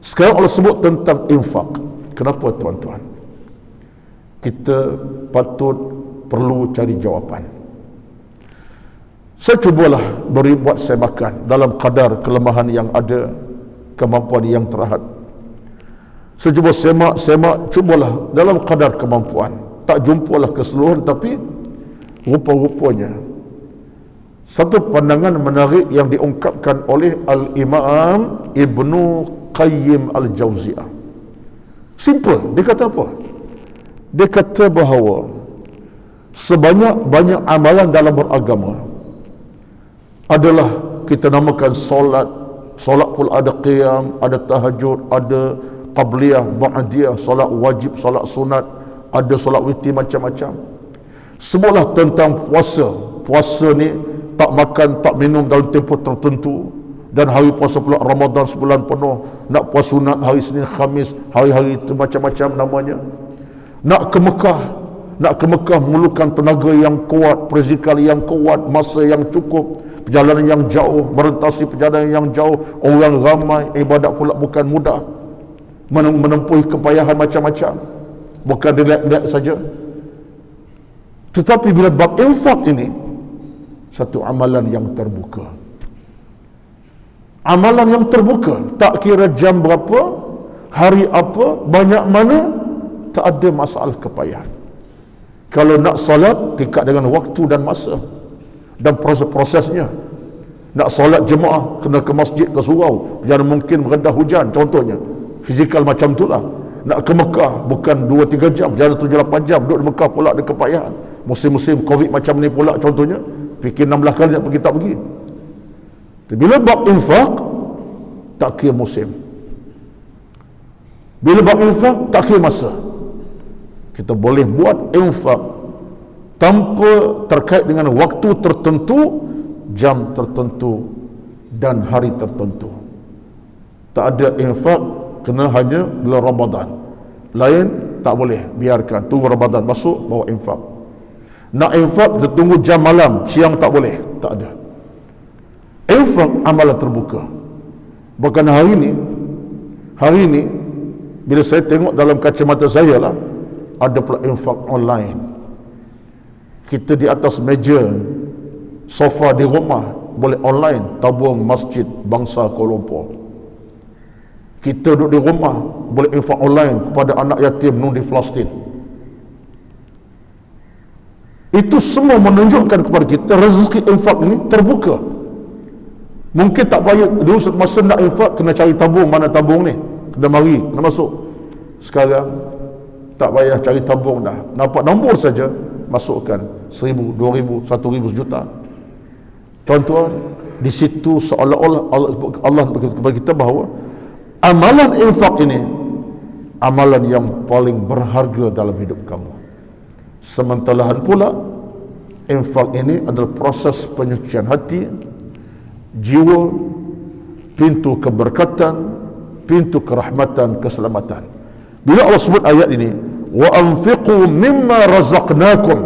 sekarang Allah sebut tentang infak. Kenapa tuan-tuan? Kita perlu cari jawapan. Saya cubalah buat saya makan dalam kadar kelemahan yang ada, kemampuan yang terhad. Saya cuba semak, cubalah dalam kadar kemampuan. Tak jumpalah keseluruhan, tapi rupa-rupanya satu pandangan menarik yang diungkapkan oleh Al-Imam Ibnu Qayyim Al-Jauziyah. Simple, dia kata apa? Dia kata bahawa sebanyak-banyak amalan dalam beragama, adalah kita namakan solat. Solat pun ada qiyam, ada tahajud, ada qabliyah, ba'diyah, solat wajib, solat sunat, ada solat witir, macam-macam. Semualah tentang puasa. Puasa ni tak makan, tak minum dalam tempoh tertentu. Dan hari puasa pula Ramadan sebulan penuh. Nak puasa sunat hari Senin, Khamis, hari-hari itu macam-macam namanya. Nak ke Mekah memerlukan tenaga yang kuat, fizikal yang kuat, masa yang cukup, perjalanan yang jauh, merentasi perjalanan yang jauh, orang ramai, ibadat pula bukan mudah, menempuhi kepayahan macam-macam, bukan relax-relax saja. Tetapi bila bab infak ini, satu amalan yang terbuka, amalan yang terbuka, tak kira jam berapa, hari apa, banyak mana, tak ada masalah kepayahan. Kalau nak salat, tingkat dengan waktu dan masa dan proses-prosesnya. Nak salat jemaah, kena ke masjid, ke surau, jangan mungkin meredah hujan contohnya, fizikal macam itulah. Nak ke Mekah, bukan 2-3 jam, jangan 7-8 jam duduk di Mekah pula ada kepayahan. Musim-musim Covid macam ni pula contohnya, fikir 16 kali nak pergi, tak pergi. Bila bab infak, tak kira musim. Bila bab infak, tak kira masa. Kita boleh buat infak tanpa terkait dengan waktu tertentu, jam tertentu dan hari tertentu. Tak ada infak kena hanya bulan Ramadan. Lain tak boleh, biarkan tunggu Ramadan masuk bawa infak. Nak infak kita tunggu jam malam, siang tak boleh, tak ada. Infak amalan terbuka. Bahkan hari ini bila saya tengok dalam kacamata saya lah, ada pula infak online. Kita di atas meja sofa di rumah boleh online tabung Masjid Bangsa Kuala Lumpur. Kita duduk di rumah boleh infak online kepada anak yatim nun di Palestin. Itu semua menunjukkan kepada kita rezeki infak ini terbuka. Mungkin tak payah dulu masa nak infak kena cari tabung, mana tabung ni, kena mari, kena masuk. Sekarang tak payah cari tabung dah, nampak nombor saja masukkan 1,000, 2,000, 1,000, sejuta. Tuan-tuan, di situ seolah-olah Allah kepada kita bahawa amalan infak ini amalan yang paling berharga dalam hidup kamu. Sementara pula infak ini adalah proses penyucian hati, jiwa, pintu keberkatan, pintu kerahmatan, keselamatan. Bila Allah sebut ayat ini, wa anfiqu mimma razaqnakum,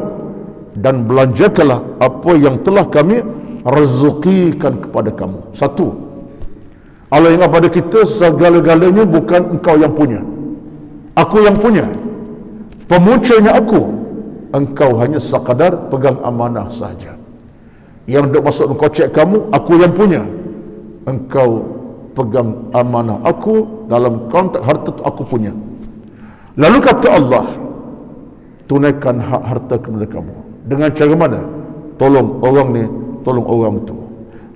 dan belanjakanlah apa yang telah kami rezekikan kepada kamu. Satu, Allah ingat pada kita segala-galanya bukan engkau yang punya, aku yang punya, pemuncanya aku. Engkau hanya sekadar pegang amanah sahaja. Yang duk masuk dalam kocek kamu, aku yang punya. Engkau pegang amanah aku, dalam konteks harta itu aku punya. Lalu kata Allah, tunaikan hak harta kepada kamu. Dengan cara mana? Tolong orang ni, tolong orang itu.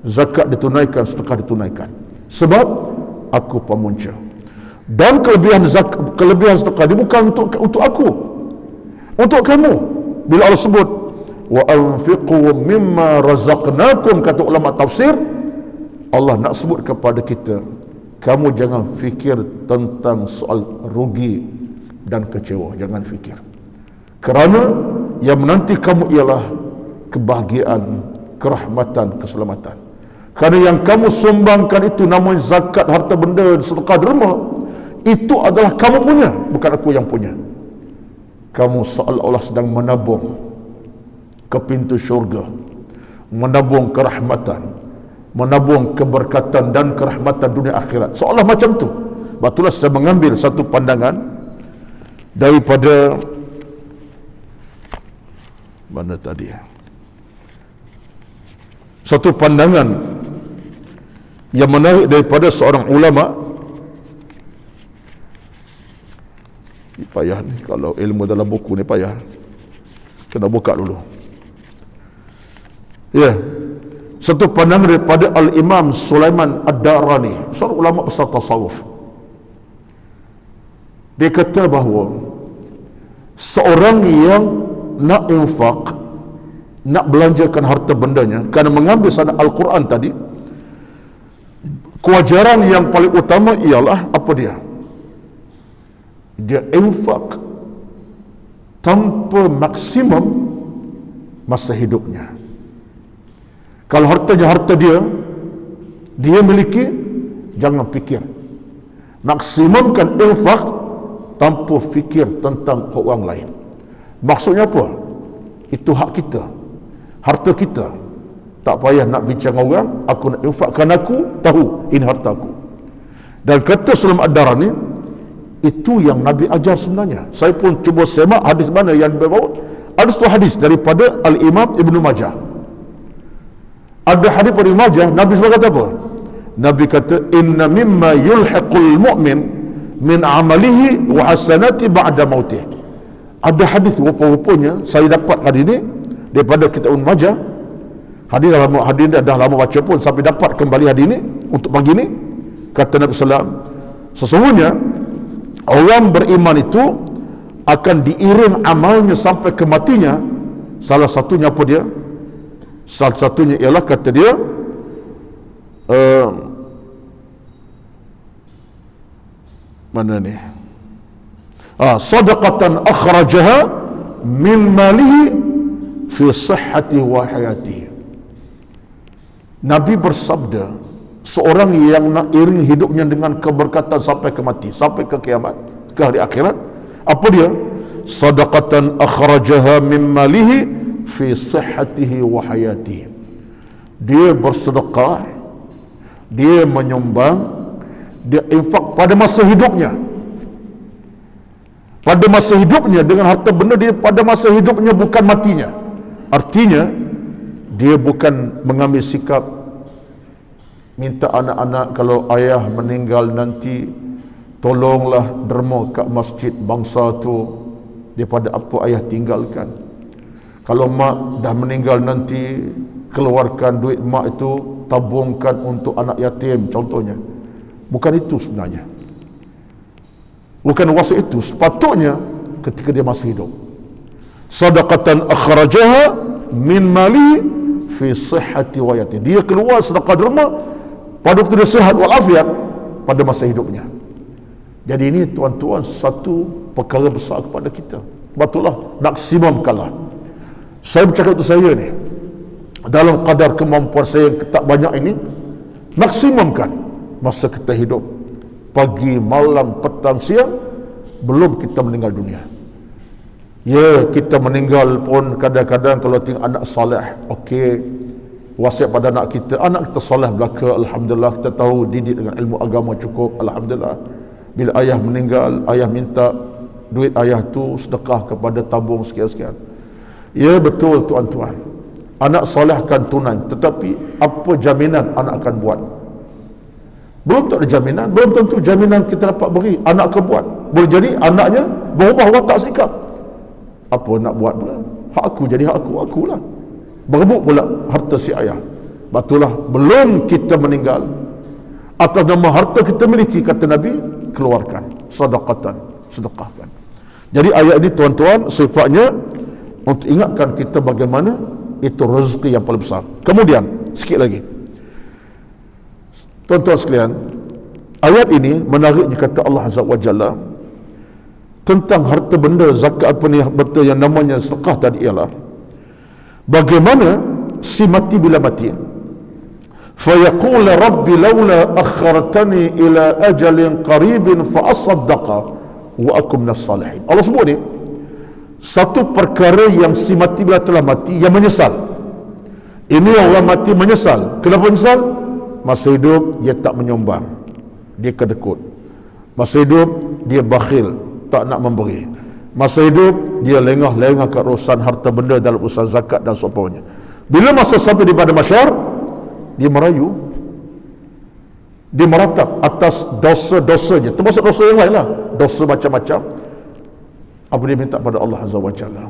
Zakat ditunaikan, sedekah ditunaikan. Sebab aku pemunca. Dan kelebihan sedekah dia bukan untuk aku, untuk kamu. Bila Allah sebut wa anfiqu mimma razaqnakum, kata ulama tafsir, Allah nak sebut kepada kita, kamu jangan fikir tentang soal rugi dan kecewa, jangan fikir. Kerana yang menanti kamu ialah kebahagiaan, kerahmatan, keselamatan. Kerana yang kamu sumbangkan itu namanya zakat, harta benda, sedekah derma, itu adalah kamu punya, bukan aku yang punya. Kamu seolah-olah sedang menabung ke pintu syurga, menabung kerahmatan, menabung keberkatan dan kerahmatan dunia akhirat, seolah macam tu. Batulah saya mengambil satu pandangan daripada mana tadi, satu pandangan yang menarik daripada seorang ulama. Payah ni, kalau ilmu dalam buku ni payah, kena buka dulu. Ya, satu pandangan daripada Al-Imam Sulaiman Ad-Darani, seorang ulama besar tasawuf. Dia kata bahawa seorang yang nak infak, nak belanjakan harta bendanya, kerana mengambil sana Al-Quran tadi, kewajaran yang paling utama ialah apa dia? Dia infak tanpa maksimum masa hidupnya. Kalau hartanya harta dia miliki, jangan fikir. Maksimumkan infak tanpa fikir tentang orang lain. Maksudnya apa? Itu hak kita, harta kita. Tak payah nak bincang orang, aku nak infakkan, aku tahu ini harta aku. Dan kata Sulaiman Ad-Darani, itu yang Nabi ajar sebenarnya. Saya pun cuba semak hadis mana yang dibawa. Ada satu hadis daripada Al-Imam Ibnu Majah. Ada hadis pada Ibnu Majah, Nabi SAW kata apa? Nabi kata, inna mimma yulhiqul mu'min min amalihi wa hasanati ba'da mautih. Ada hadis rupa-rupanya saya dapat hari ini daripada kitab Ibnu Majah. Hadis ini dah lama baca pun sampai dapat kembali hadis ini untuk pagi ini. Kata Nabi SAW, sesungguhnya orang beriman itu akan diiring amalnya sampai ke matinya. Salah satunya apa dia? Salah satunya ialah kata dia mana ni? Sadaqatan akhrajaha min malihi fi sihhati wa hayatihi. Nabi bersabda, seorang yang nak iring hidupnya dengan keberkatan sampai ke mati, sampai ke kiamat, ke hari akhirat, apa dia? Sadaqatan akhrajaha min malihi fi sihhatihi wa hayatihi. Dia bersedekah, dia menyumbang, dia infak pada masa hidupnya. Pada masa hidupnya dengan harta benda dia, pada masa hidupnya, bukan matinya. Artinya dia bukan mengambil sikap minta anak-anak kalau ayah meninggal nanti tolonglah derma kat masjid bangsa tu daripada apa ayah tinggalkan. Kalau mak dah meninggal nanti keluarkan duit mak itu, tabungkan untuk anak yatim contohnya. Bukan itu sebenarnya, bukan wasiat itu. Sepatutnya ketika dia masih hidup, sadaqatan akhrajaha min mali fi sihhati wa hayati. Dia keluar sedekah derma pada waktu dia sihat walafiat pada masa hidupnya. Jadi ini tuan-tuan satu perkara besar kepada kita. Betullah, maksimumkanlah. Saya bercakap untuk saya ni, dalam kadar kemampuan saya yang tak banyak ini, maksimumkan masa kita hidup. Pagi, malam, petang, siang, belum kita meninggal dunia. Ya, kita meninggal pun kadang-kadang kalau tengok anak soleh, okey, wasiat pada anak kita soleh belaka, alhamdulillah, kita tahu didik dengan ilmu agama cukup, alhamdulillah. Bila ayah meninggal, ayah minta duit ayah tu sedekah kepada tabung sekian-sekian. Ya betul tuan-tuan, anak solehkan tunai, tetapi apa jaminan anak akan buat? Belum tak ada jaminan, belum tentu jaminan kita dapat beri anak akan buat. Boleh jadi anaknya berubah watak sikap. Apa nak buat pula? Hak aku jadi hak akulah. Berebut pula harta si ayah. Betullah, belum kita meninggal, atas nama harta kita miliki, kata Nabi, keluarkan sedekahkan. Jadi ayat ini tuan-tuan sifatnya untuk ingatkan kita bagaimana itu rezeki yang paling besar. Kemudian sikit lagi, tuan-tuan sekalian, ayat ini menariknya kata Allah Azza wa Jalla tentang harta benda zakat apa ni betul yang namanya sedekah tadi ialah bagaimana si mati bila mati fayaqul rabbi laula akhartani ila ajalin qaribin fa asaddaqa wa akum minas salihin. Allah sebut ni satu perkara yang si mati bila telah mati yang menyesal. Ini orang mati menyesal. Kenapa menyesal? Masa hidup dia tak menyumbang, dia kedekut. Masa hidup dia bakhil, tak nak memberi. Masa hidup dia lengah-lengah ke urusan harta benda dalam urusan zakat dan seumpamanya. Bila masa sampai di pada masyar, dia merayu, dia meratap atas dosa-dosanya, termasuk dosa yang lain lah, dosa macam-macam. Apa dia minta pada Allah Azza wa Jalla?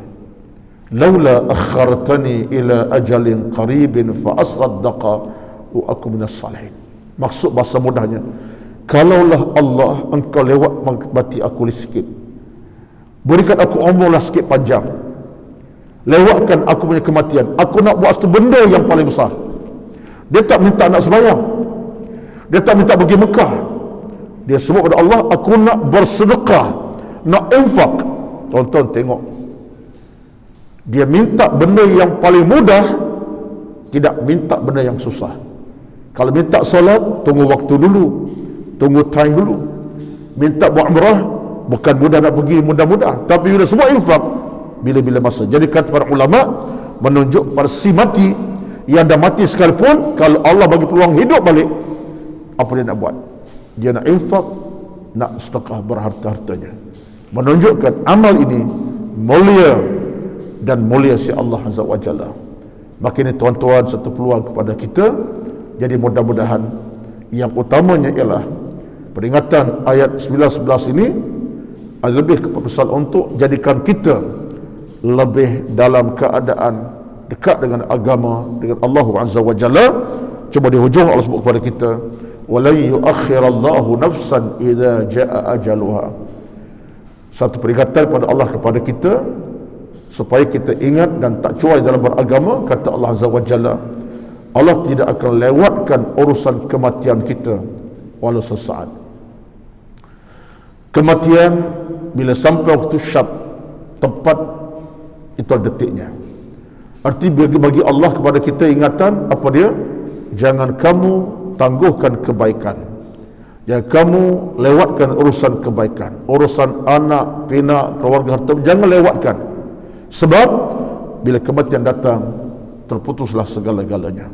Laula akhartani ila ajalin qaribin fa asaddaqa wa aku minas salihin. Maksud bahasa mudahnya, kalaulah Allah engkau lewat mati aku sikit, berikan aku umurlah sikit panjang, lewatkan aku punya kematian, aku nak buat satu benda yang paling besar. Dia tak minta nak sembahyang, dia tak minta pergi Mekah, dia sebut kepada Allah, aku nak bersedekah, nak infak. Tonton tengok, dia minta benda yang paling mudah, tidak minta benda yang susah. Kalau minta solat, tunggu waktu dulu, tunggu time dulu. Minta buat umrah, bukan mudah nak pergi, mudah-mudah. Tapi bila semua infak, bila-bila masa. Jadi kata para ulama, menunjuk pada si mati, yang dah mati sekalipun, kalau Allah bagi peluang hidup balik, apa dia nak buat? Dia nak infak, nak sedekah berharta-hartanya. Menunjukkan amal ini mulia, dan mulia si Allah Azza wa Jalla. Maka ini tuan-tuan satu peluang kepada kita. Jadi mudah-mudahan yang utamanya ialah peringatan ayat 9-11 ini ada lebih keputusan untuk jadikan kita lebih dalam keadaan dekat dengan agama, dengan Allah Azza wa Jalla. Cuma di hujung Allah sebut kepada kita, وَلَنْ يُؤَخِّرَ اللَّهُ نَفْسًا إِذَا جَاءَ أَجَلُهَا. Satu peringatan pada Allah kepada kita supaya kita ingat dan tak cuai dalam beragama. Kata Allah Azza wa Jalla, Allah tidak akan lewatkan urusan kematian kita walau sesaat. Kematian bila sampai waktu syab, tepat itu detiknya. Arti bagi Allah kepada kita ingatan apa dia? Jangan kamu tangguhkan kebaikan, jangan kamu lewatkan urusan kebaikan, urusan anak, pinak, keluarga, harta, jangan lewatkan. Sebab bila kematian datang, terputuslah segala-galanya.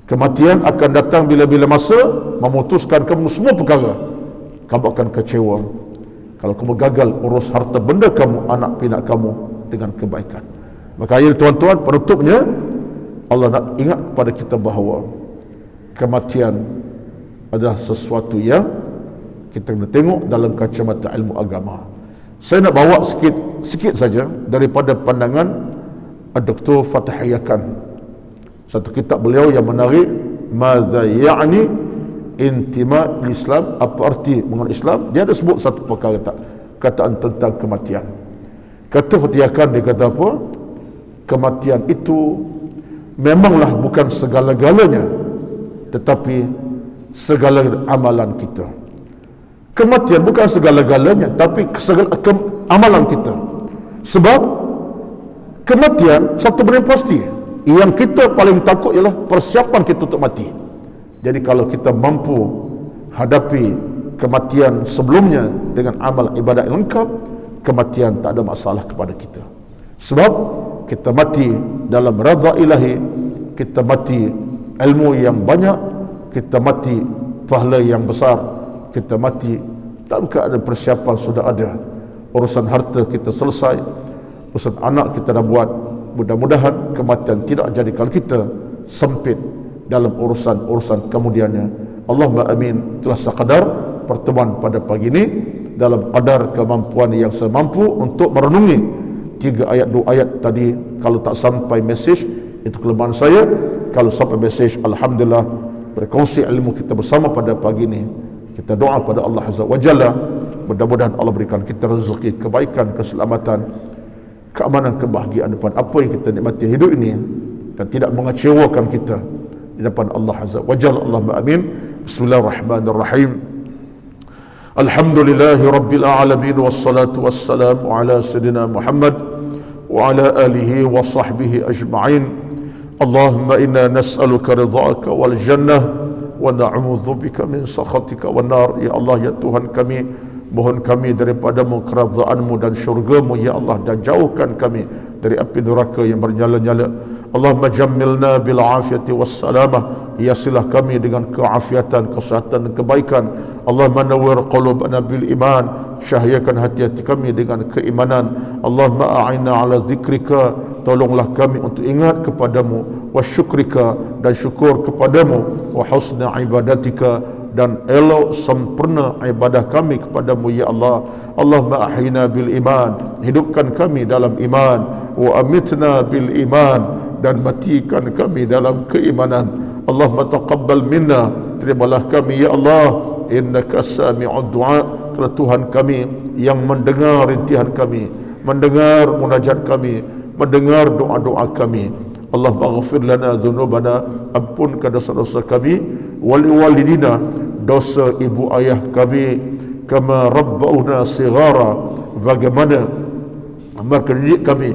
Kematian akan datang bila-bila masa, memutuskan kamu semua perkara. Kamu akan kecewa kalau kamu gagal urus harta benda kamu, anak pinak kamu dengan kebaikan. Maka ayat tuan-tuan, penutupnya Allah nak ingat kepada kita bahawa kematian adalah sesuatu yang kita kena tengok dalam kacamata ilmu agama. Saya nak bawa sikit saja daripada pandangan Dr. Fatah Yakan, satu kitab beliau yang menarik, Madza ya'ni intima Islam, apa arti mengenai Islam. Dia ada sebut satu perkara kataan tentang kematian. Kata Fatah Yakan, dia kata apa? Kematian itu memanglah bukan segala-galanya, tetapi segala amalan kita. Kematian bukan segala-galanya, tapi amalan kita. Sebab kematian satu benda yang pasti. Yang kita paling takut ialah persiapan kita untuk mati. Jadi kalau kita mampu hadapi kematian sebelumnya dengan amal ibadat yang lengkap, kematian tak ada masalah kepada kita. Sebab kita mati dalam redha ilahi, kita mati ilmu yang banyak, kita mati pahala yang besar, kita mati dalam keadaan persiapan sudah ada. Urusan harta kita selesai, urusan anak kita dah buat. Mudah-mudahan kematian tidak jadikan kita sempit dalam urusan-urusan kemudiannya. Allahumma amin. Telah sekadar pertemuan pada pagi ini dalam kadar kemampuan yang semampu untuk merenungi 3 ayat 2 ayat tadi. Kalau tak sampai mesej, itu kelemahan saya. Kalau sampai mesej, alhamdulillah, berkongsi ilmu kita bersama pada pagi ini. Kita doa pada Allah Azza wa Jalla, mudah-mudahan Allah berikan kita rezeki, kebaikan, keselamatan, keamanan, kebahagiaan depan apa yang kita nikmati hidup ini, dan tidak mengecewakan kita di depan Allah Azza wa Jalla. Allahumma amin. Bismillahirrahmanirrahim. Alhamdulillahi rabbil alamin, wassalatu wassalamu ala sayyidina Muhammad wa ala alihi wa sahbihi ajma'in. Allahumma inna nas'aluka ridhaka wal jannah wa na'udzu bika min sakhatika wan nar. Ya Allah, ya Tuhan kami, mohon kami daripadamu keridhaan-Mu dan syurga-Mu ya Allah, dan jauhkan kami dari api neraka yang bernyala-nyala. Allahumma jammilna bil afiyati was salamah, hiasilah kami dengan keafiatan, kesehatan dan kebaikan. Allahumma nawwir qulubana bil iman, cahyakan hati-hati kami dengan keimanan. Allahumma a'inna ala zikrika, tolonglah kami untuk ingat kepadamu, wa syukrika, dan syukur kepadamu, wa husna ibadatika, dan elok sempurna ibadah kami kepadamu ya Allah. Allahumma ahyina bil iman, hidupkan kami dalam iman, wa amitna bil iman, dan matikan kami dalam keimanan. Allahumma taqabbal minna, terimalah kami ya Allah, innaka sami'ud du'a, kerana Tuhan kami yang mendengar rintihan kami, mendengar munajat kami, mendengar doa-doa kami. Allah maghfir lana dhunubana, ampunkan dosa-dosa kami, wali walidina, dosa ibu ayah kami, kama rabbauna sighara, bagaimana mereka didik kami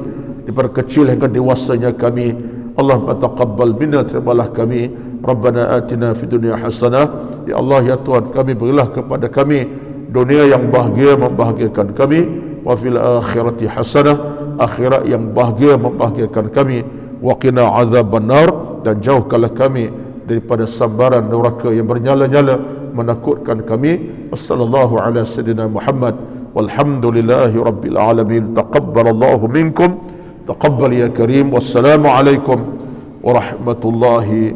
daripada kecil hingga dewasanya kami. Allah taqabbal minna, terimalah kami. Rabbana atina fid dunya hasanah, ya Allah ya Tuhan kami, berilah kepada kami dunia yang bahagia membahagiakan kami, wa fil akhirati hasanah, akhirat yang bahagia membahagiakan kami, wa qina azaban nar, dan jauhkanlah kami daripada sambaran neraka yang bernyala-nyala menakutkan kami. Wassallallahu ala sayyidina Muhammad walhamdulillahi rabbil alamin. Taqabbalallahu minkum, taqabbal ya karim. Wassalamu alaikum warahmatullahi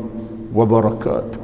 wabarakatuh.